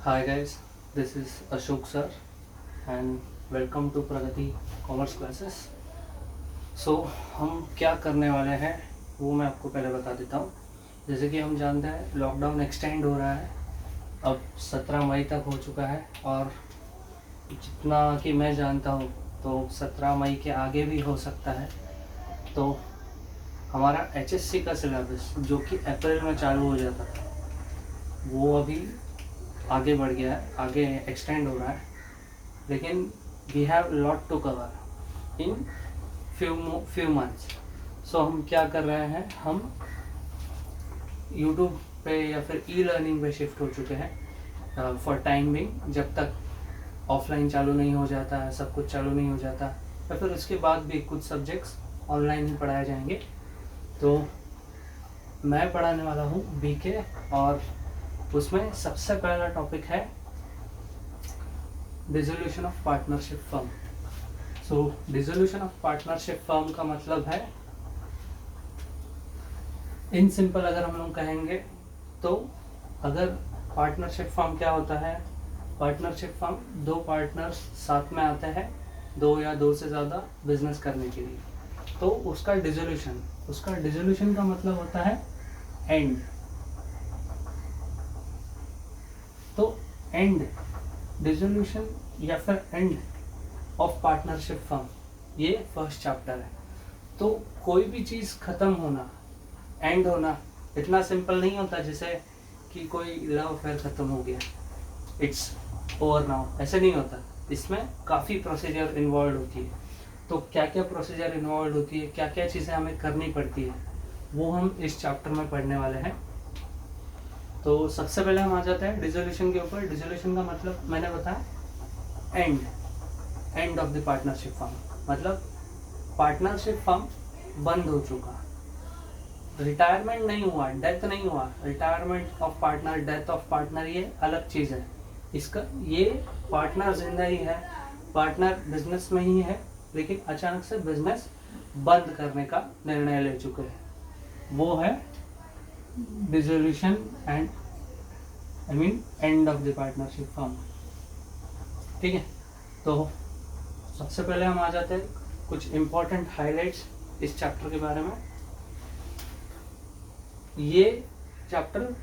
Hi guys, this is Ashok sir and welcome to Pragati Commerce Classes. So हम क्या करने वाले हैं वो मैं आपको पहले बता देता हूँ। जैसे कि हम जानते हैं लॉकडाउन एक्सटेंड हो रहा है, अब 17 मई तक हो चुका है और जितना कि मैं जानता हूँ तो 17 मई के आगे भी हो सकता है। तो हमारा HSC का सिलेबस जो कि अप्रैल में चालू हो जाता था वो अभी आगे बढ़ गया है, आगे एक्सटेंड हो रहा है, लेकिन we have lot to cover in few months. So हम क्या कर रहे हैं, हम यूट्यूब पे या फिर ई लर्निंग पे शिफ्ट हो चुके हैं फॉर टाइम बिंग, जब तक ऑफलाइन चालू नहीं हो जाता, सब कुछ चालू नहीं हो जाता, या फिर उसके बाद भी कुछ सब्जेक्ट्स ऑनलाइन ही पढ़ाए जाएंगे। तो मैं पढ़ाने वाला हूँ BK और उसमें सबसे पहला टॉपिक है dissolution of partnership firm. So dissolution of partnership firm का मतलब है, इन सिंपल अगर हम लोग कहेंगे तो, अगर पार्टनरशिप फर्म क्या होता है, पार्टनरशिप फर्म दो पार्टनर्स साथ में आते हैं, दो या दो से ज़्यादा बिजनेस करने के लिए, तो उसका डिसोल्यूशन का मतलब होता है एंड। तो एंड डिसोल्यूशन या फिर एंड ऑफ पार्टनरशिप फर्म, ये फर्स्ट चैप्टर है। तो कोई भी चीज़ ख़त्म होना, एंड होना, इतना सिंपल नहीं होता जैसे कि कोई लव अफेयर ख़त्म हो गया, इट्स ओवर नाउ, ऐसे नहीं होता। इसमें काफ़ी प्रोसीजर इन्वॉल्व होती है। तो क्या क्या प्रोसीजर इन्वॉल्व होती है, क्या क्या चीज़ें हमें करनी पड़ती है, वो हम इस चैप्टर में पढ़ने वाले हैं। तो सबसे पहले हम आ जाते हैं डिसोल्यूशन के ऊपर। डिसोल्यूशन का मतलब मैंने बताया end of the partnership firm, मतलब पार्टनरशिप फर्म बंद हो चुका, रिटायरमेंट नहीं हुआ, डेथ नहीं हुआ। Retirement of partner, death of partner ये अलग चीज़ है। इसका ये पार्टनर जिंदा ही है, पार्टनर बिजनेस में ही है, लेकिन अचानक से बिजनेस बंद करने का निर्णय ले चुके हैं, वो है dissolution and end of the partnership firm. ठीक है, तो सबसे पहले हम आ जाते हैं कुछ इम्पोर्टेंट हाइलाइट्स इस चैप्टर के बारे में। ये चैप्टर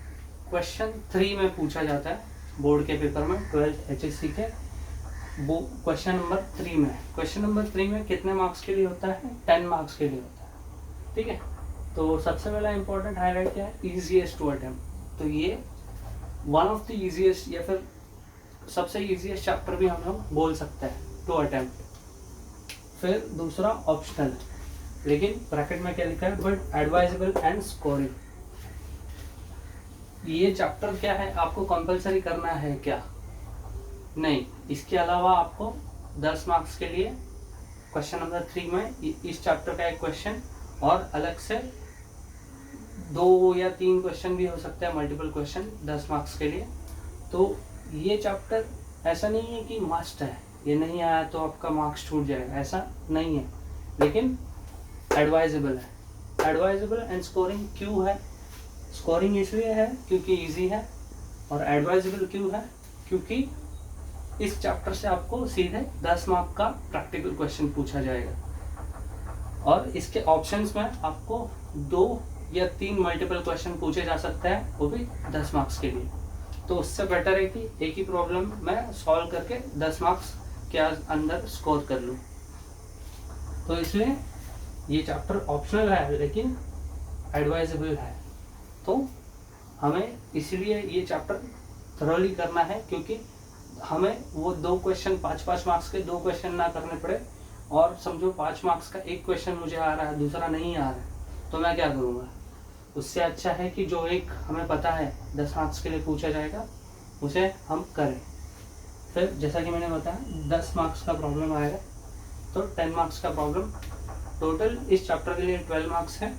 क्वेश्चन 3 में पूछा जाता है बोर्ड के पेपर में, 12th HSC के वो क्वेश्चन नंबर 3 में। क्वेश्चन नंबर 3 में कितने मार्क्स के लिए होता है? 10 मार्क्स के लिए होता है। ठीक है, तो सबसे पहला इंपॉर्टेंट हाईलाइट क्या है? Easiest to attempt. तो ये वन ऑफ द इजीएस्ट या फिर सबसे इजीएस्ट चैप्टर भी हम लोग बोल सकते हैं टू अटेम्प्ट। फिर दूसरा ऑप्शनल, लेकिन ब्रैकेट में क्या लिखा है? But advisable and scoring. ये चैप्टर क्या है, आपको कंपलसरी करना है क्या? नहीं, इसके अलावा आपको 10 मार्क्स के लिए क्वेश्चन नंबर 3 में इस चैप्टर का एक क्वेश्चन और अलग से 2 या 3 क्वेश्चन भी हो सकते हैं, मल्टीपल क्वेश्चन 10 मार्क्स के लिए। तो ये चैप्टर ऐसा नहीं है कि मस्ट है, ये नहीं आया तो आपका मार्क्स छूट जाएगा, ऐसा नहीं है, लेकिन एडवाइजेबल है। एडवाइजेबल एंड स्कोरिंग क्यों है? स्कोरिंग इसलिए है क्योंकि इजी है, और एडवाइजेबल क्यों है? क्योंकि इस चैप्टर से आपको सीधे 10 मार्क का प्रैक्टिकल क्वेश्चन पूछा जाएगा, और इसके ऑप्शंस में आपको 2 या 3 मल्टीपल क्वेश्चन पूछे जा सकते हैं, वो भी 10 मार्क्स के लिए। तो उससे बेटर है कि एक ही प्रॉब्लम मैं सॉल्व करके 10 मार्क्स के अंदर स्कोर कर लूँ। तो इसलिए ये चैप्टर ऑप्शनल है लेकिन एडवाइजेबल है। तो हमें इसलिए ये चैप्टर थरोली करना है, क्योंकि हमें वो 2 क्वेश्चन 5-5 मार्क्स के 2 क्वेश्चन ना करने पड़े। और समझो 5 मार्क्स का एक क्वेश्चन मुझे आ रहा है, दूसरा नहीं आ रहा है, तो मैं क्या करूँगा? उससे अच्छा है कि जो एक हमें पता है 10 मार्क्स के लिए पूछा जाएगा, उसे हम करें। फिर जैसा कि मैंने बताया 10 मार्क्स का प्रॉब्लम आएगा, तो 10 मार्क्स का प्रॉब्लम, टोटल इस चैप्टर के लिए 12 मार्क्स है,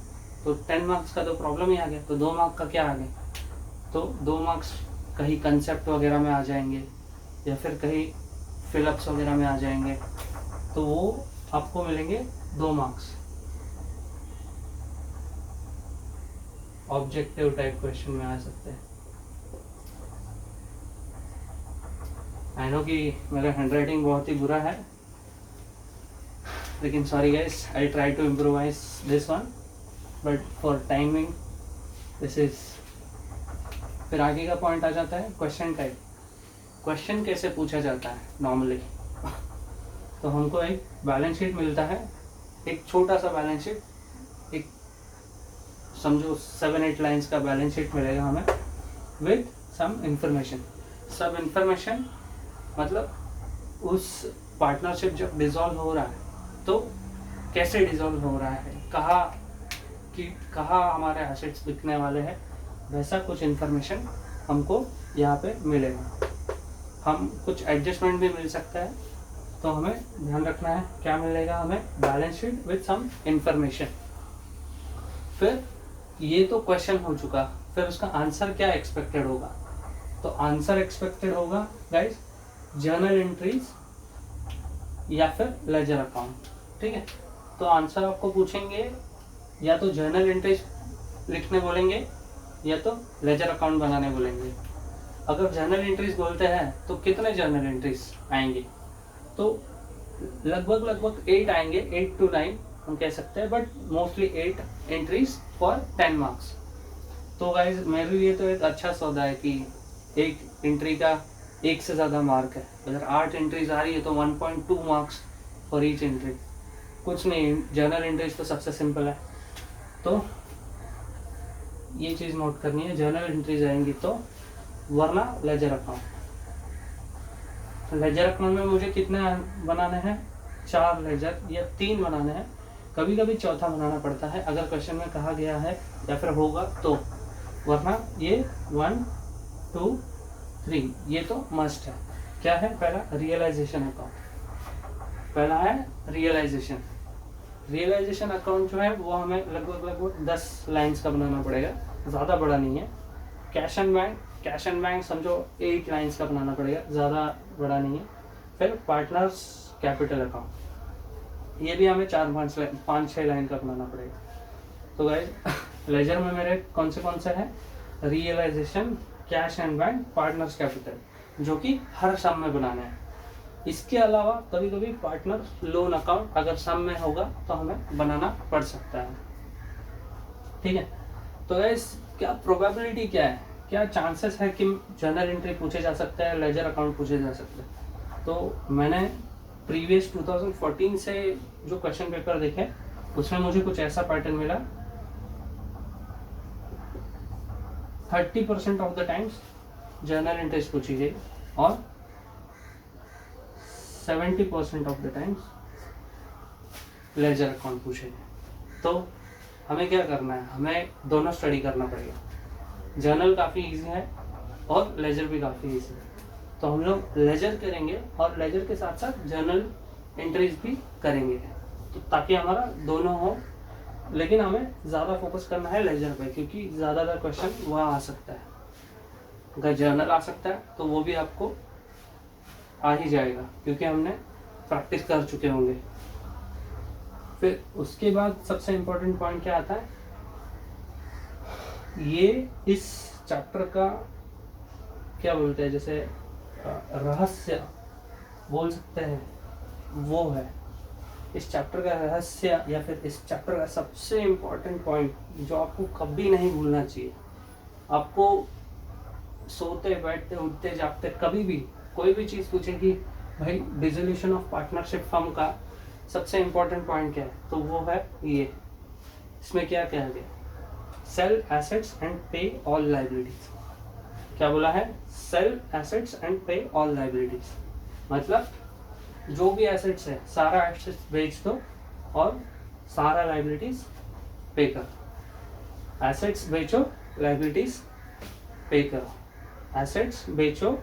तो 10 मार्क्स का तो प्रॉब्लम ही आ गया, तो 2 मार्क्स का क्या आ गया? तो 2 मार्क्स कहीं कंसेप्ट वगैरह में आ जाएंगे या फिर कहीं फिलअप्स वगैरह में आ जाएंगे, तो वो आपको मिलेंगे 2 मार्क्स। ऑब्जेक्टिव टाइप क्वेश्चन में आ सकते हैं। आई नो कि मेरा हैंडराइटिंग बहुत ही बुरा है, लेकिन sorry guys, I try to improvise this one, but for timing this is. फिर आगे का पॉइंट आ जाता है क्वेश्चन टाइप। क्वेश्चन कैसे पूछा जाता है नॉर्मली? तो हमको एक बैलेंस शीट मिलता है, एक छोटा सा बैलेंस शीट, एक समझो 7-8 लाइंस का बैलेंस शीट मिलेगा हमें विद सम इंफॉर्मेशन। सब इंफॉर्मेशन मतलब उस पार्टनरशिप जब डिसॉल्व हो रहा है तो कैसे डिसॉल्व हो रहा है, कहाँ हमारे एसेट्स बिकने वाले हैं, वैसा कुछ इंफॉर्मेशन हमको यहाँ पे मिलेगा। हम कुछ एडजस्टमेंट भी मिल सकता है, तो हमें ध्यान रखना है क्या मिलेगा हमें, balance sheet with some information. फिर ये तो क्वेश्चन हो चुका, फिर उसका आंसर क्या एक्सपेक्टेड होगा? तो आंसर एक्सपेक्टेड होगा गाइस जर्नल एंट्रीज या फिर लेजर अकाउंट। ठीक है, तो आंसर आपको पूछेंगे या तो जर्नल एंट्रीज लिखने बोलेंगे या तो लेजर अकाउंट बनाने बोलेंगे। अगर जर्नल एंट्रीज बोलते हैं तो कितने जर्नल एंट्रीज आएंगे? तो लगभग 8 आएंगे, 8 to 9 हम कह सकते हैं, but mostly 8 entries for 10 marks. तो गाइज मेरे लिए तो एक अच्छा सौदा है कि एक एंट्री का एक से ज़्यादा मार्क है। अगर 8 एंट्रीज आ रही है तो 1.2 मार्क्स फॉर ईच एंट्री। कुछ नहीं, जर्नल एंट्रीज तो सबसे सिंपल है, तो ये चीज़ नोट करनी है, जर्नल एंट्रीज आएंगी तो, वरना लेजर अकाउंट। लेजर अकाउंट में मुझे कितने बनाने हैं? 4 लेजर या 3 बनाने हैं, कभी कभी चौथा बनाना पड़ता है अगर क्वेश्चन में कहा गया है या फिर होगा तो, वरना ये 1 2 3 ये तो मस्ट है। क्या है? पहला रियलाइजेशन अकाउंट। पहला है रियलाइजेशन अकाउंट जो है वो हमें लगभग 10 लाइंस का बनाना पड़ेगा, ज़्यादा बड़ा नहीं है। कैश एंड बैंक समझो 8 लाइंस का बनाना पड़ेगा, ज़्यादा बड़ा नहीं है। फिर पार्टनर्स कैपिटल अकाउंट, ये भी हमें 4-5-6 लाइन का बनाना पड़ेगा। तो गाइस लेजर में मेरे कौन से हैं? Realisation, cash and bank, partners capital, जो कि हर सम में बनाना है। इसके अलावा कभी कभी पार्टनर लोन अकाउंट अगर सम में होगा तो हमें बनाना पड़ सकता है। ठीक है, तो गाइस क्या प्रोबेबिलिटी क्या है, क्या चांसेस है कि जर्नल एंट्री पूछे जा सकते हैं, लेजर अकाउंट पूछे जा सकते हैं? तो मैंने प्रीवियस 2014 से जो क्वेश्चन पेपर देखे उसमें मुझे कुछ ऐसा पैटर्न मिला, 30% of the times journal entries पूछी गई और 70% of the times ledger account पूछे गए। तो हमें क्या करना है? हमें दोनों स्टडी करना पड़ेगा। जर्नल काफ़ी इजी है और लेजर भी काफ़ी इजी है, तो हम लोग लेजर करेंगे और लेजर के साथ साथ जर्नल एंट्रीज भी करेंगे, तो ताकि हमारा दोनों हो। लेकिन हमें ज़्यादा फोकस करना है लेजर पे, क्योंकि ज़्यादातर क्वेश्चन वहाँ आ सकता है। अगर जर्नल आ सकता है तो वो भी आपको आ ही जाएगा, क्योंकि हमने प्रैक्टिस कर चुके होंगे। फिर उसके बाद सबसे इम्पोर्टेंट पॉइंट क्या आता है? ये इस चैप्टर का क्या बोलते हैं, जैसे रहस्य बोल सकते हैं, वो है इस चैप्टर का रहस्य, या फिर इस चैप्टर का सबसे इम्पोर्टेंट पॉइंट जो आपको कभी नहीं भूलना चाहिए। आपको सोते बैठते उठते जागते कभी भी कोई भी चीज़ पूछेगी, भाई डिसोल्यूशन ऑफ पार्टनरशिप फर्म का सबसे इम्पोर्टेंट पॉइंट क्या है, तो वो है ये। इसमें क्या कहा गया? Cell assets and pay all liabilities. क्या बोला है? Sell assets and pay all liabilities, मतलब जो भी एसेट्स है सारा एसेट्स बेच दो और सारा लायबिलिटीज पे करो। एसेट्स बेचो, लायबिलिटीज पे करो, एसेट्स बेचो,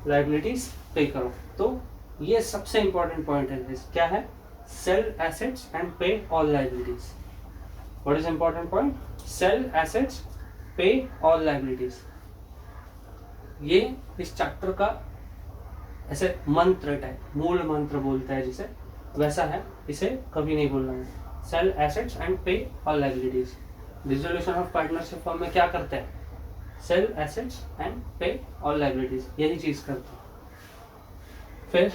लायबिलिटीज पे करो। तो ये सबसे इंपॉर्टेंट पॉइंट है। क्या है? Sell assets and pay all liabilities. What is important point? Sell assets, pay all liabilities. ये इस चैप्टर का ऐसे मंत्र टाइप, मूल मंत्र बोलता है जिसे, वैसा है, इसे कभी नहीं भूलना है। Sell assets and pay all liabilities. Dissolution of partnership firm में क्या करते हैं? Cell assets and pay all liabilities, यही चीज करते हैं। फिर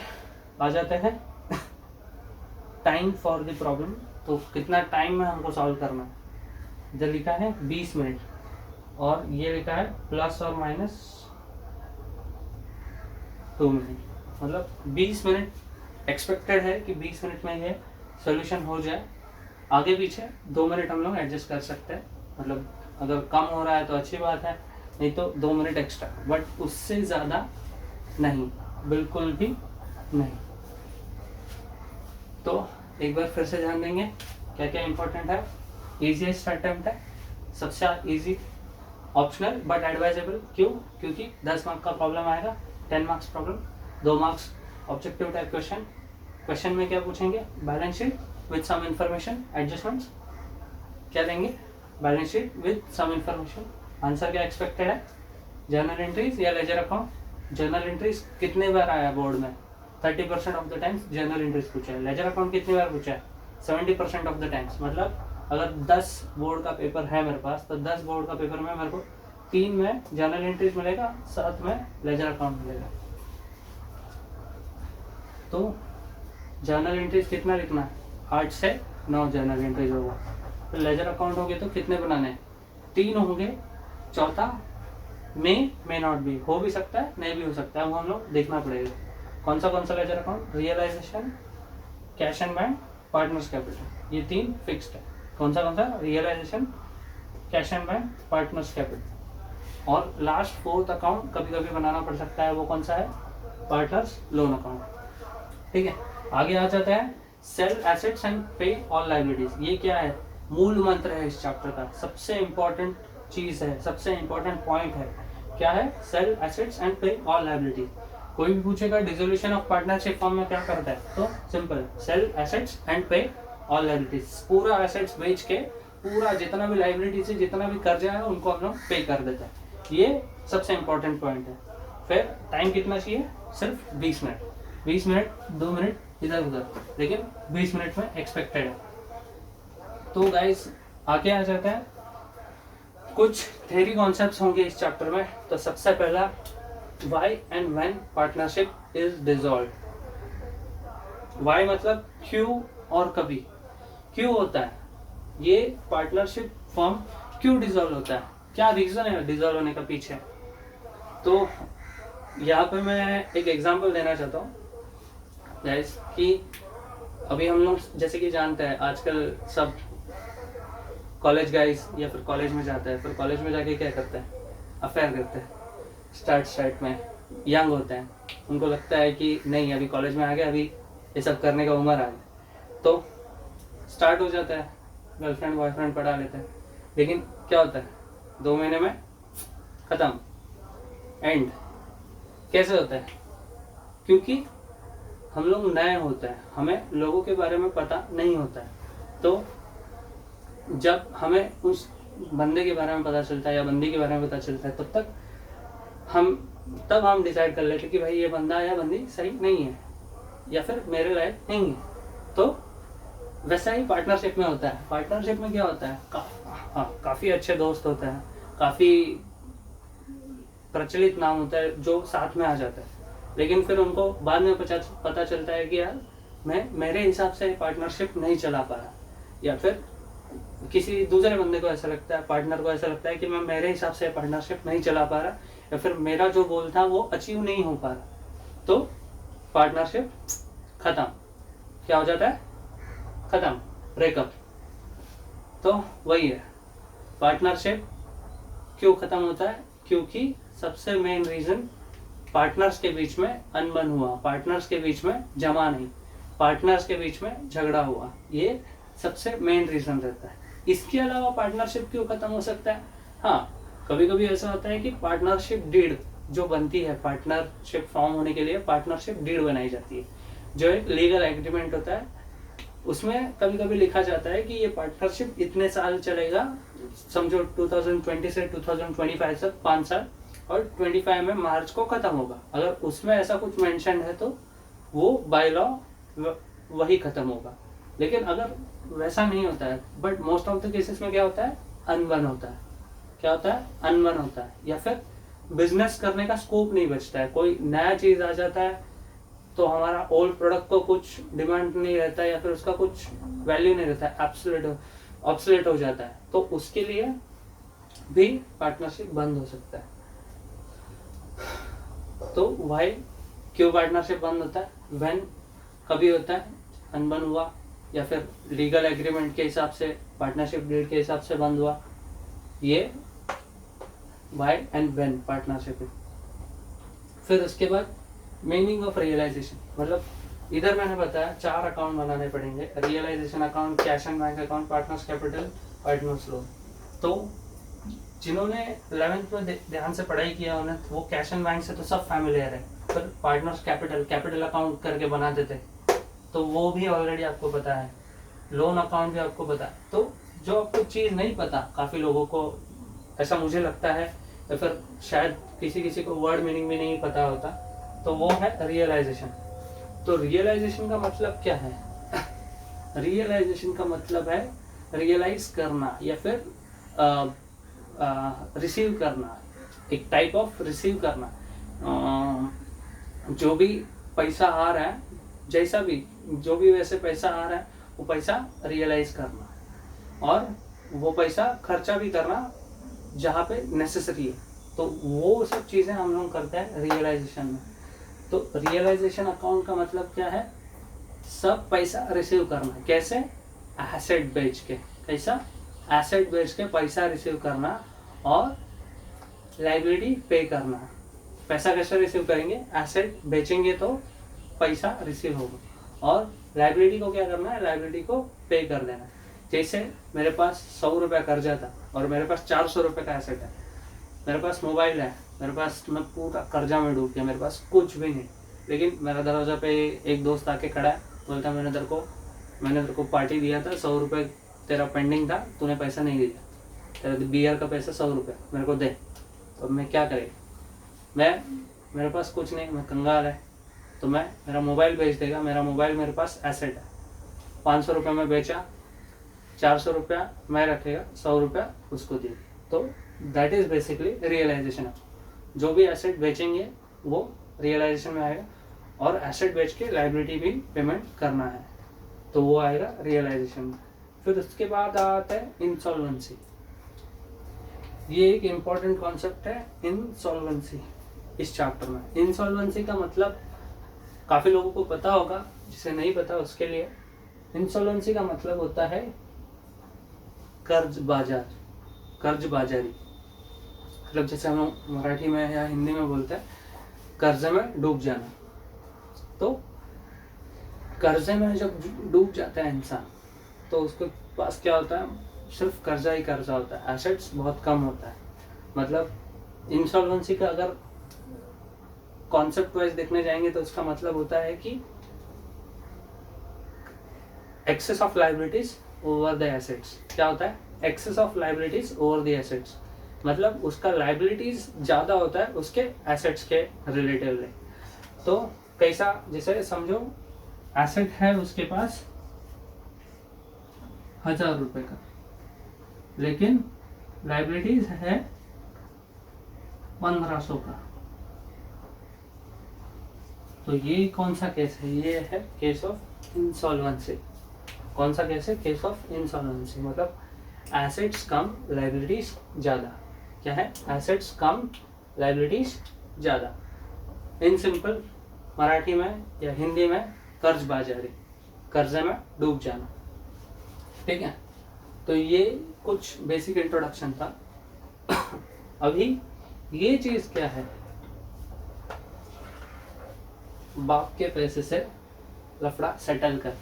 आ जाते हैं टाइम फॉर द प्रॉब्लम। तो कितना टाइम में हमको सॉल्व करना है, इधर लिखा है 20 मिनट और ये लिखा है प्लस और माइनस 2 मिनट, मतलब 20 मिनट एक्सपेक्टेड है कि 20 मिनट में ये सोल्यूशन हो जाए। आगे पीछे 2 मिनट हम लोग एडजस्ट कर सकते हैं, मतलब अगर कम हो रहा है तो अच्छी बात है, नहीं तो 2 मिनट एक्स्ट्रा, बट उससे ज़्यादा नहीं, बिल्कुल भी नहीं। तो एक बार फिर से ध्यान देंगे क्या क्या इंपॉर्टेंट है। ईजीएस्ट अटेम्प्ट है, सबसे इजी, ऑप्शनल बट एडवाइजेबल। क्यों? क्योंकि 10 मार्क्स का प्रॉब्लम आएगा, 10 marks problem, 2 marks objective type question. Question में क्या पूछेंगे? Balance sheet with some information adjustments. क्या देंगे? Balance sheet with some information. Answer क्या एक्सपेक्टेड है? जर्नल एंट्रीज या लेजर अकाउंट। जर्नल एंट्रीज कितने बार आया बोर्ड में? 30% of the times journal entries पूछा है। लेजर अकाउंट कितनी बार पूछा है? 70% ऑफ द टाइम्स। मतलब अगर 10 बोर्ड का पेपर है मेरे पास, तो 10 बोर्ड का पेपर में मेरे को 3 में जर्नल एंट्रीज मिलेगा, 7 में लेजर अकाउंट मिलेगा। तो जर्नल एंट्रीज कितना लिखना है? 8 से 9 जर्नल एंट्रीज होगा। तो लेजर अकाउंट होंगे तो कितने बनाने हैं? 3 होंगे, चौथा मे नॉट बी, हो भी सकता है नहीं भी हो सकता है, वो हम लोग देखना पड़ेगा। कौन सा ledger account? Realisation, cash and bank, partners capital, ये 3 फिक्स्ड है। कौन सा? Realisation, cash and bank, partners capital. और लास्ट 4th अकाउंट कभी कभी बनाना पड़ सकता है, वो कौन सा है? Partners loan account. ठीक है, आगे आ जाता है sell assets and pay all liabilities. ये क्या है? मूल मंत्र है इस चैप्टर का, सबसे इंपॉर्टेंट चीज है, सबसे इंपॉर्टेंट पॉइंट है। क्या है? Sell assets and pay all liabilities. कोई भी पूछेगा डिसोल्यूशन ऑफ पार्टनरशिप फॉर्म में क्या करता है, तो simple, cell assets and pay all liabilities. पूरा एसेट्स बेच के पूरा जितना भी लायबिलिटी से जितना भी कर्जा है उनको हम लोग पे कर देते हैं। ये सबसे इंपॉर्टेंट पॉइंट है। फिर टाइम कितना चाहिए? सिर्फ 20 मिनट। 20 मिनट, 2 मिनट इधर उधर, लेकिन 20 मिनट में एक्सपेक्टेड है। तो गाइस आगे आ जाता है, कुछ थ्योरी कॉन्सेप्ट्स होंगे इस चैप्टर में। तो सबसे पहला, why and when partnership is dissolved. Why मतलब क्यों और कभी। क्यों होता है ये पार्टनरशिप फॉर्म, क्यों डिसॉल्व होता है, क्या रीजन है डिसॉल्व होने का पीछे। तो यहाँ पे मैं एक एग्जांपल देना चाहता हूँ गाइस कि अभी हम लोग जैसे कि जानते हैं आजकल सब कॉलेज गाइस या फिर कॉलेज में जाते हैं, फिर कॉलेज में जाके क्या करते हैं? अफेयर करते हैं। स्टार्ट में यंग होते हैं, उनको लगता है कि नहीं अभी कॉलेज में आ गया, अभी ये सब करने का उम्र आ गई, तो स्टार्ट हो जाता है, गर्लफ्रेंड बॉयफ्रेंड पढ़ा लेते हैं। लेकिन क्या होता है? 2 महीने में खत्म, एंड। कैसे होता है? क्योंकि हम लोग नए होते हैं, हमें लोगों के बारे में पता नहीं होता है। तो जब हमें उस बंदे के बारे में पता चलता है या बंदी के बारे में पता चलता है, तब हम डिसाइड कर लेते हैं कि भाई ये बंदा या बंदी सही नहीं है या फिर मेरे लायक नहीं है। तो वैसा ही पार्टनरशिप में होता है। पार्टनरशिप में क्या होता है? काफ़ी अच्छे दोस्त होते हैं, काफ़ी प्रचलित नाम होता है जो साथ में आ जाता है, लेकिन फिर उनको बाद में पता चलता है कि यार मेरे हिसाब से पार्टनरशिप नहीं चला पा रहा, या फिर किसी दूसरे बंदे को ऐसा लगता है, पार्टनर को ऐसा लगता है कि मैं मेरे हिसाब से पार्टनरशिप नहीं चला पा रहा, या फिर मेरा जो गोल था वो अचीव नहीं हो पा रहा, तो पार्टनरशिप खत्म। क्या हो जाता है? खत्म, ब्रेकअप। तो वही है, पार्टनरशिप क्यों खत्म होता है? क्योंकि सबसे मेन रीजन पार्टनर्स के बीच में अनबन हुआ, पार्टनर्स के बीच में जमा नहीं, पार्टनर्स के बीच में झगड़ा हुआ, ये सबसे मेन रीजन रहता है। इसके अलावा पार्टनरशिप क्यों खत्म हो सकता है? हाँ, कभी कभी ऐसा होता है कि पार्टनरशिप डीड जो बनती है, पार्टनरशिप फॉर्म होने के लिए पार्टनरशिप डीड बनाई जाती है, जो एक लीगल एग्रीमेंट होता है। उसमें कभी कभी लिखा जाता है कि ये पार्टनरशिप इतने साल चलेगा, समझो 2020 से 2025 तक 5 साल, और 25 में मार्च को खत्म होगा। अगर उसमें ऐसा कुछ मेंशन है तो वो बाय लॉ वही खत्म होगा। लेकिन अगर वैसा नहीं होता है, but most of the cases में क्या होता है? अनबन होता है। क्या होता है? अनबन होता है, या फिर बिजनेस करने का स्कोप नहीं बचता है, कोई नया चीज आ जाता है तो हमारा ओल्ड प्रोडक्ट को कुछ डिमांड नहीं रहता है या फिर उसका कुछ वैल्यू नहीं रहता है, ऑब्सोलेट हो जाता है, तो उसके लिए भी पार्टनरशिप बंद हो सकता है। तो वाई क्यों पार्टनरशिप बंद होता है? व्हेन कभी होता है अनबन हुआ या फिर लीगल एग्रीमेंट के हिसाब से, पार्टनरशिप डीड के हिसाब से बंद हुआ, ये वाई एंड व्हेन पार्टनरशिप। फिर उसके बाद मीनिंग ऑफ रियलाइजेशन, मतलब इधर मैंने बताया 4 अकाउंट बनाने पड़ेंगे, realisation account, cash and bank account, partners capital, partners loan. तो जिन्होंने 11th में ध्यान से पढ़ाई किया उन्हें वो कैश एंड बैंक से तो सब फैमिलियर है, पर पार्टनर्स कैपिटल अकाउंट करके बनाते थे तो वो भी ऑलरेडी आपको पता है, लोन अकाउंट भी आपको पता है। तो जो आपको चीज़ नहीं पता, काफ़ी लोगों को ऐसा मुझे लगता है, या फिर शायद किसी को वर्ड मीनिंग भी नहीं पता होता, तो वो है रियलाइजेशन। तो रियलाइजेशन का मतलब क्या है? रियलाइजेशन का मतलब है रियलाइज करना या फिर रिसीव करना, एक टाइप ऑफ रिसीव करना। जो भी पैसा आ रहा है, जैसा भी जो भी वैसे पैसा आ रहा है वो पैसा रियलाइज करना और वो पैसा खर्चा भी करना जहाँ पे नेसेसरी है। तो वो सब चीज़ें हम लोग करते हैं रियलाइजेशन में। तो रियलाइजेशन अकाउंट का मतलब क्या है? सब पैसा रिसीव करना। कैसे? एसेट बेच के। कैसा? एसेट बेच के पैसा रिसीव करना और लाइबिलिटी पे करना। पैसा कैसे रिसीव करेंगे? एसेट बेचेंगे तो पैसा रिसीव होगा और लाइबिलिटी को क्या करना है? लाइबिलिटी को पे कर देना। जैसे मेरे पास 100 रुपये कर्जा था और मेरे पास 400 रुपये का एसेट है। मेरे पास मोबाइल है, मेरे पास, मैं पूरा कर्जा में डूब गया, मेरे पास कुछ भी नहीं, लेकिन मेरा दरवाज़ा पे एक दोस्त आके खड़ा है, बोलता मैंने तेरे को पार्टी दिया था, 100 रुपये तेरा पेंडिंग था, तूने पैसा नहीं दिया, तेरा बियर का पैसा 100 रुपये मेरे को दे। तो मैं क्या करेगा? मेरे पास कुछ नहीं, मैं कंगाल है, तो मेरा मोबाइल बेच देगा। मेरा मोबाइल मेरे पास एसेट है, 500 रुपये में बेचा, 400 रुपया मैं रखेगा, 100 रुपया उसको दिए। तो दैट इज़ बेसिकली रियलाइजेशन। जो भी एसेट बेचेंगे वो रियलाइजेशन में आएगा और एसेट बेच के लाइबिलिटी भी पेमेंट करना है, तो वो आएगा रियलाइजेशन में। फिर उसके बाद आता है इंसॉल्वेंसी। ये एक इम्पॉर्टेंट कॉन्सेप्ट है इंसॉल्वेंसी इस चैप्टर में। इंसॉल्वेंसी का मतलब काफ़ी लोगों को पता होगा, जिसे नहीं पता उसके लिए। इंसॉल्वेंसी का मतलब होता है कर्ज बाजारी। मतलब जैसे हम मराठी में या हिंदी में बोलते हैं कर्जे में डूब जाना। तो कर्जे में जब डूब जाता है इंसान तो उसके पास क्या होता है? सिर्फ कर्जा ही कर्जा होता है, एसेट्स बहुत कम होता है। मतलब इंसॉल्वेंसी का अगर कॉन्सेप्ट वाइज देखने जाएंगे तो उसका मतलब होता है कि excess of liabilities over the assets. क्या होता है? Excess of liabilities over the assets, मतलब उसका लाइबिलिटीज ज़्यादा होता है उसके एसेट्स के रिलेटिवली। तो कैसा? जैसे समझो एसेट है उसके पास 1000 रुपये का, लेकिन लाइबिलिटीज है 1500 का। तो ये कौन सा केस है? ये है केस ऑफ इंसॉल्वेंसी। कौन सा केस है? Case of insolvency. मतलब एसेट्स कम, लाइबिलिटीज ज़्यादा। क्या है? एसेट्स कम, लाइबिलिटीज ज़्यादा। इन सिंपल मराठी में या हिंदी में कर्ज बाजारी, कर्जे में डूब जाना। ठीक है, तो ये कुछ बेसिक इंट्रोडक्शन था। अभी ये चीज़ क्या है? बाप के पैसे से लफड़ा सेटल कर।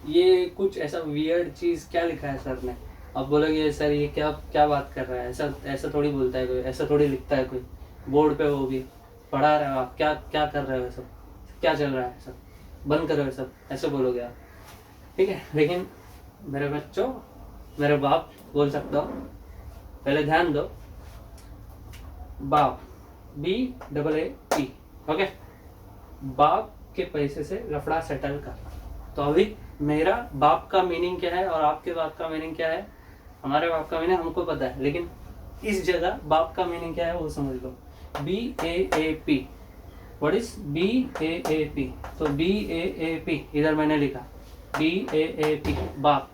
ये कुछ ऐसा वियर्ड चीज़ क्या लिखा है सर ने? अब बोलोगे सर ये क्या बात कर रहा है, ऐसा थोड़ी बोलता है कोई, ऐसा थोड़ी लिखता है कोई बोर्ड पे, वो भी पढ़ा रहे हो आप, क्या कर रहे हो, सब क्या चल रहा है, सब बंद करो सब, ऐसे बोलोगे आप। ठीक है, लेकिन मेरे बच्चों, मेरे बाप बोल सकता हो, पहले ध्यान दो, बाप, BAAP, ओके, बाप के पैसे से लफड़ा सेटल कर। तो अभी मेरा बाप का मीनिंग क्या है और आपके बाप का मीनिंग क्या है? हमारे बाप का मीनिंग हमको पता है, लेकिन इस जगह बाप का मीनिंग क्या है वो समझ लो। BAAP, what is BAAP? तो BAAP इधर मैंने लिखा BAAP, बाप।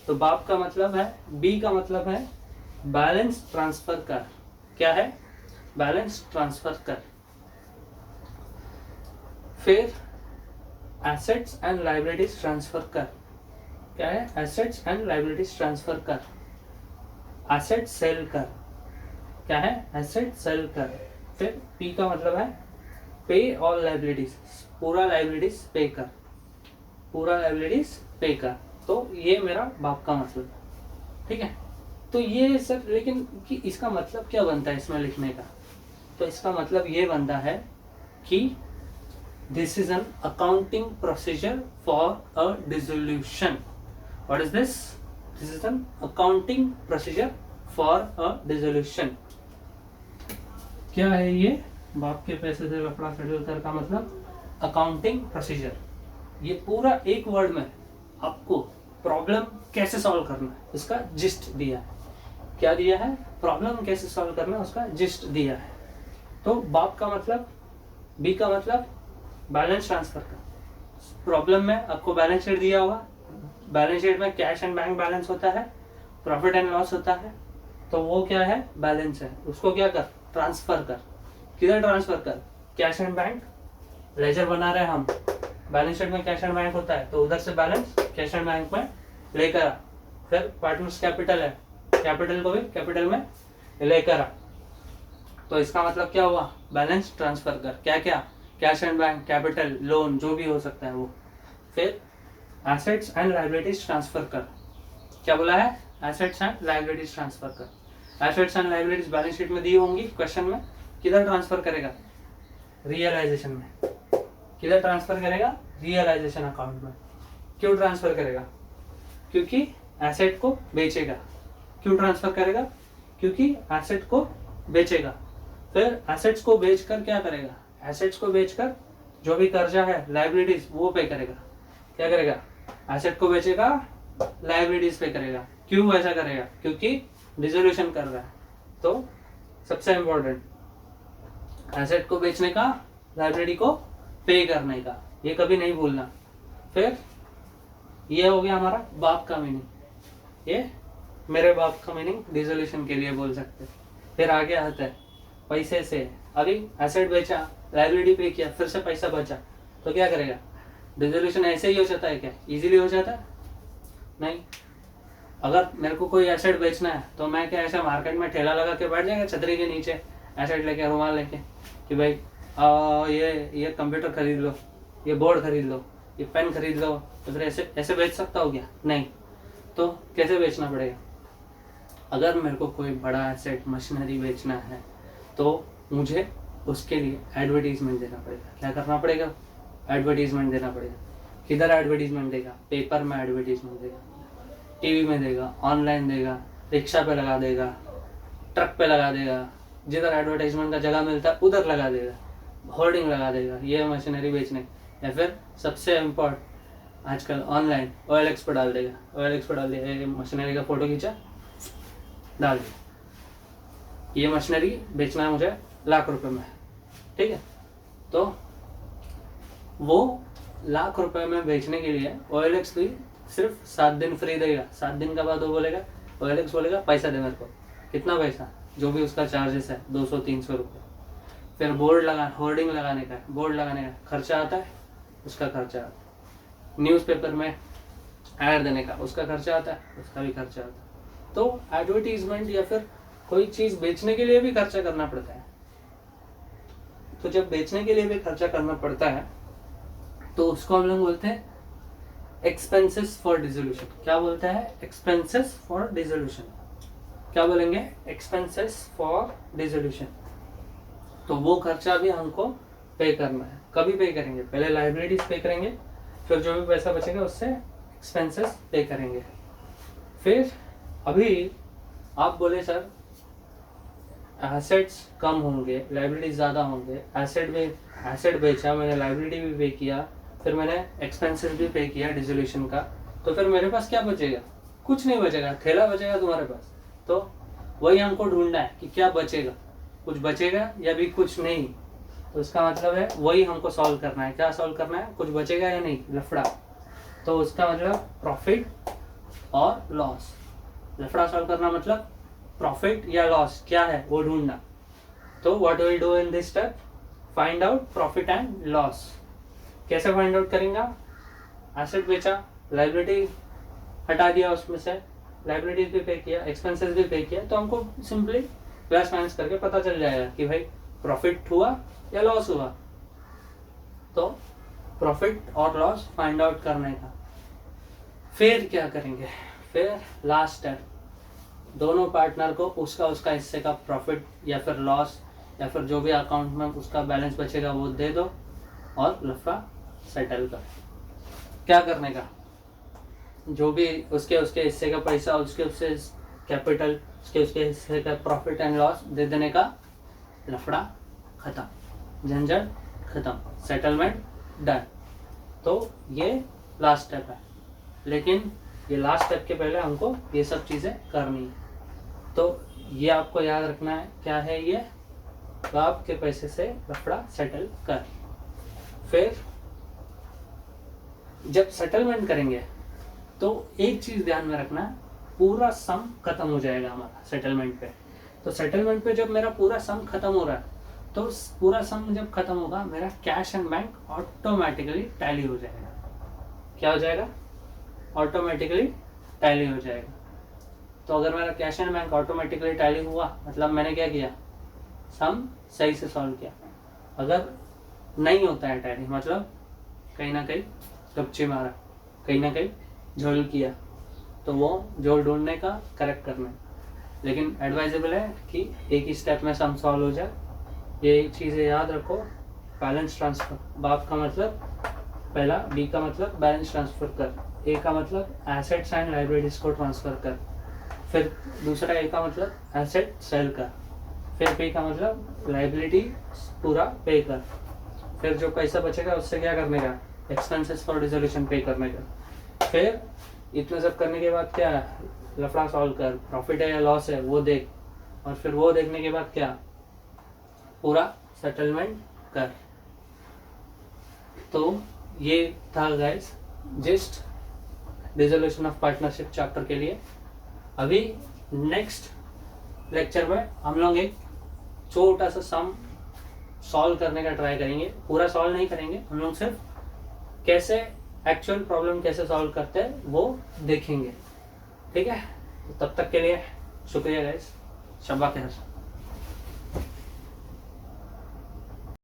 तो बाप का मतलब है, B का मतलब है बैलेंस ट्रांसफर कर। क्या है? बैलेंस ट्रांसफर कर। फिर एसेट्स एंड लाइबिलिटीज ट्रांसफर कर। क्या है? एसेट्स एंड लाइबिलिटीज ट्रांसफर कर। एसेट सेल कर। क्या है? एसेट सेल कर। फिर P का मतलब है पे ऑल लाइबिलिटीज, पूरा लाइबिलिटीज पे कर, पूरा लाइबिलिटीज पे कर। तो ये मेरा बाप का मतलब है। ठीक है, तो ये सर, लेकिन कि इसका मतलब क्या बनता है इसमें लिखने का? तो इसका मतलब ये बनता है कि this is an accounting procedure for a dissolution. What is this? This is an accounting procedure for a dissolution. क्या है ये? बाप के पैसे से लफड़ा सेटल कर का मतलब अकाउंटिंग प्रोसीजर। ये पूरा एक वर्ड में आपको प्रॉब्लम कैसे सॉल्व करना है उसका जिस्ट दिया है। क्या दिया है? प्रॉब्लम कैसे सॉल्व करना है उसका जिस्ट दिया है। तो बाप का मतलब, बी का मतलब बैलेंस ट्रांसफर का। प्रॉब्लम में आपको बैलेंस शीट दिया होगा, बैलेंस शीट में कैश एंड बैंक बैलेंस होता है, प्रॉफिट एंड लॉस होता है। तो वो क्या है? बैलेंस है। उसको क्या कर? ट्रांसफर कर। किधर ट्रांसफर कर? कैश एंड बैंक लेजर बना रहे हैं हम, बैलेंस शीट में कैश एंड बैंक होता है, तो उधर से बैलेंस कैश एंड बैंक में लेकर आ। फिर पार्टनर्स कैपिटल है, कैपिटल को भी कैपिटल में लेकर आ। तो इसका मतलब क्या हुआ? बैलेंस ट्रांसफर कर। क्या क्या? Cash and bank, capital, loan, जो भी हो सकता है वो। फिर एसेट्स एंड लायबिलिटीज ट्रांसफर कर। क्या बोला है? एसेट्स एंड लायबिलिटीज ट्रांसफर कर। Assets and liabilities balance sheet में दी होंगी क्वेश्चन में, किधर ट्रांसफर करेगा? रियलाइजेशन में। किधर ट्रांसफर करेगा? रियलाइजेशन अकाउंट में। क्यों ट्रांसफर करेगा? क्योंकि एसेट को बेचेगा। क्यों ट्रांसफर करेगा? क्योंकि एसेट को बेचेगा। फिर एसेट्स को बेचकर क्या करेगा? एसेट्स को बेचकर जो भी कर्जा है, लायबिलिटीज, वो पे करेगा। क्या करेगा? एसेट को बेचेगा, लायबिलिटीज पे करेगा। क्यों ऐसा करेगा? क्योंकि डिसोल्यूशन कर रहा है। तो सबसे इंपॉर्टेंट, एसेट को बेचने का, लाइब्रेरी को पे करने का, ये कभी नहीं भूलना। फिर ये हो गया हमारा बाप का मीनिंग। ये मेरे बाप का मीनिंग डिसोल्यूशन के लिए बोल सकते। फिर आगे आता है पैसे से। अभी एसेट बेचा, लाइब्रेरी पे किया, फिर से पैसा बचा, तो क्या करेगा? डिसोल्यूशन ऐसे ही हो जाता है क्या? इजीली हो जाता है? नहीं। अगर मेरे को कोई एसेट बेचना है तो मैं क्या ऐसा मार्केट में ठेला लगा के बैठ जाएगा छतरी के नीचे, एसेट लेके, रुमाल लेके, कि भाई ये कंप्यूटर खरीद लो, ये बोर्ड खरीद लो, ये पेन खरीद लो, तो फिर ऐसे ऐसे बेच सकता हो क्या? नहीं। तो कैसे बेचना पड़ेगा? अगर मेरे को कोई बड़ा एसेट, मशीनरी बेचना है तो मुझे उसके लिए एडवर्टीजमेंट देना पड़ेगा। क्या करना पड़ेगा? एडवर्टीजमेंट देना पड़ेगा। किधर एडवर्टीजमेंट देगा? पेपर में एडवर्टीजमेंट देगा, टीवी में देगा, ऑनलाइन देगा, रिक्शा पे लगा देगा, ट्रक पे लगा देगा, जिधर एडवर्टाइजमेंट का जगह मिलता है उधर लगा देगा, होर्डिंग लगा देगा, ये मशीनरी बेचने। या फिर सबसे इम्पोर्टेंट आजकल ऑनलाइन OLX पर डाल देगा, OLX पर डाल दिया, मशीनरी का फोटो खींचा, डाल दिया, ये मशीनरी बेचना है मुझे ₹1,00,000 में। ठीक है, तो वो ₹1,00,000 में बेचने के लिए OLX भी सिर्फ 7 दिन फ्री देगा। 7 दिन के बाद वो बोलेगा, OLX बोलेगा पैसा दे मेरे को। कितना पैसा? जो भी उसका चार्जेस है, 200-300 रुपये। फिर बोर्ड लगा, होर्डिंग लगाने का, बोर्ड लगाने का खर्चा आता है, उसका खर्चा आता है। न्यूज़पेपर में ऐड देने का, उसका खर्चा आता है, उसका भी खर्चा आता है। तो एडवर्टीजमेंट या फिर कोई चीज़ बेचने के लिए भी खर्चा करना पड़ता है। तो जब बेचने के लिए भी खर्चा करना पड़ता है तो उसको हम लोग बोलते हैं एक्सपेंसेस फॉर डिसोल्यूशन। क्या बोलता है? Expenses for dissolution. क्या बोलेंगे? Expenses for dissolution. तो वो खर्चा भी हमको पे करना है। कभी पे करेंगे? पहले लाइबिलिटीज पे करेंगे, फिर जो भी पैसा बचेगा उससे एक्सपेंसेस पे करेंगे। फिर अभी आप बोले सर एसेट्स कम होंगे, लाइबिलिटीज ज़्यादा होंगे, एसेट बेचा मैंने, लाइबिलिटी भी पे किया, फिर मैंने एक्सपेंसेस भी पे किया डिसोल्यूशन का, तो फिर मेरे पास क्या बचेगा? कुछ नहीं बचेगा, थैला बचेगा तुम्हारे पास। तो वही हमको ढूंढना है कि क्या बचेगा, कुछ बचेगा या भी कुछ नहीं। तो इसका मतलब है वही हमको सॉल्व करना है। क्या सॉल्व करना है? कुछ बचेगा या नहीं, लफड़ा। तो उसका मतलब प्रॉफिट और लॉस। लफड़ा सॉल्व करना मतलब प्रॉफिट या लॉस क्या है वो ढूंढना। तो what will do in this step? Find out profit and loss. कैसे फाइंड आउट करेंगे? एसेट बेचा, लाइबिलिटी हटा दिया, उसमें से लाइबिलिटीज भी पे किया, एक्सपेंसेस भी पे किया, तो हमको सिंपली प्लस माइनस करके पता चल जाएगा कि भाई प्रॉफिट हुआ या लॉस हुआ। तो प्रॉफिट और लॉस फाइंड आउट करने का। फिर क्या करेंगे? फिर लास्ट स्टेप, दोनों पार्टनर को उसका उसका हिस्से का प्रॉफिट या फिर लॉस या फिर जो भी अकाउंट में उसका बैलेंस बचेगा वो दे दो और लफड़ा सेटल कर। क्या करने का? जो भी उसके उसके हिस्से का पैसा, उसके उसके कैपिटल, उसके उसके हिस्से का प्रॉफिट एंड लॉस दे देने का, लफड़ा खत्म, झंझट खत्म, सेटलमेंट डन। तो ये लास्ट स्टेप है, लेकिन ये लास्ट स्टेप के पहले हमको ये सब चीज़ें करनी है। तो ये आपको याद रखना है, क्या है ये? बाप के पैसे से लफड़ा सेटल कर। फिर जब सेटलमेंट करेंगे तो एक चीज ध्यान में रखना, पूरा सम खत्म हो जाएगा हमारा सेटलमेंट पे। तो सेटलमेंट पे जब मेरा पूरा सम खत्म हो रहा है, तो पूरा सम जब खत्म होगा मेरा cash and bank automatically tally हो जाएगा। क्या हो जाएगा? ऑटोमेटिकली टैली हो जाएगा। तो अगर मेरा cash and bank automatically tally हुआ मतलब मैंने क्या किया? सम सही से सॉल्व किया। अगर नहीं होता है टैली मतलब कहीं ना कहीं कपची मारा, कहीं ना कहीं झोल किया, तो वो झोल ढूंढने का, करेक्ट करना है। लेकिन एडवाइजेबल है कि एक ही स्टेप में सम सॉल्व हो जाए। ये चीज़ें याद रखो। बैलेंस ट्रांसफर, बाप का मतलब पहला, बी का मतलब बैलेंस ट्रांसफर कर, ए का मतलब एसेट्स एंड लाइबिलिटीज को ट्रांसफर कर, फिर दूसरा ए का मतलब एसेट सेल कर, फिर बी का मतलब लाइबिलिटी पूरा पे कर, फिर जो पैसा बचेगा उससे क्या करने का? एक्सपेंसेस फॉर डिसोल्यूशन पे करने का। फिर इतना सब करने के बाद क्या है? लफड़ा सॉल्व कर, प्रॉफिट है या लॉस है वो देख, और फिर वो देखने के बाद क्या? पूरा सेटलमेंट कर। तो ये था guys just dissolution of partnership chapter के लिए। अभी नेक्स्ट लेक्चर में हम लोग एक छोटा सा सम सॉल्व करने का ट्राई करेंगे। पूरा सॉल्व नहीं करेंगे, हम लोग सिर्फ कैसे एक्चुअल प्रॉब्लम कैसे सॉल्व करते हैं वो देखेंगे। ठीक है? तो तब तक के लिए शुक्रिया गाइस, शब्बा खैर।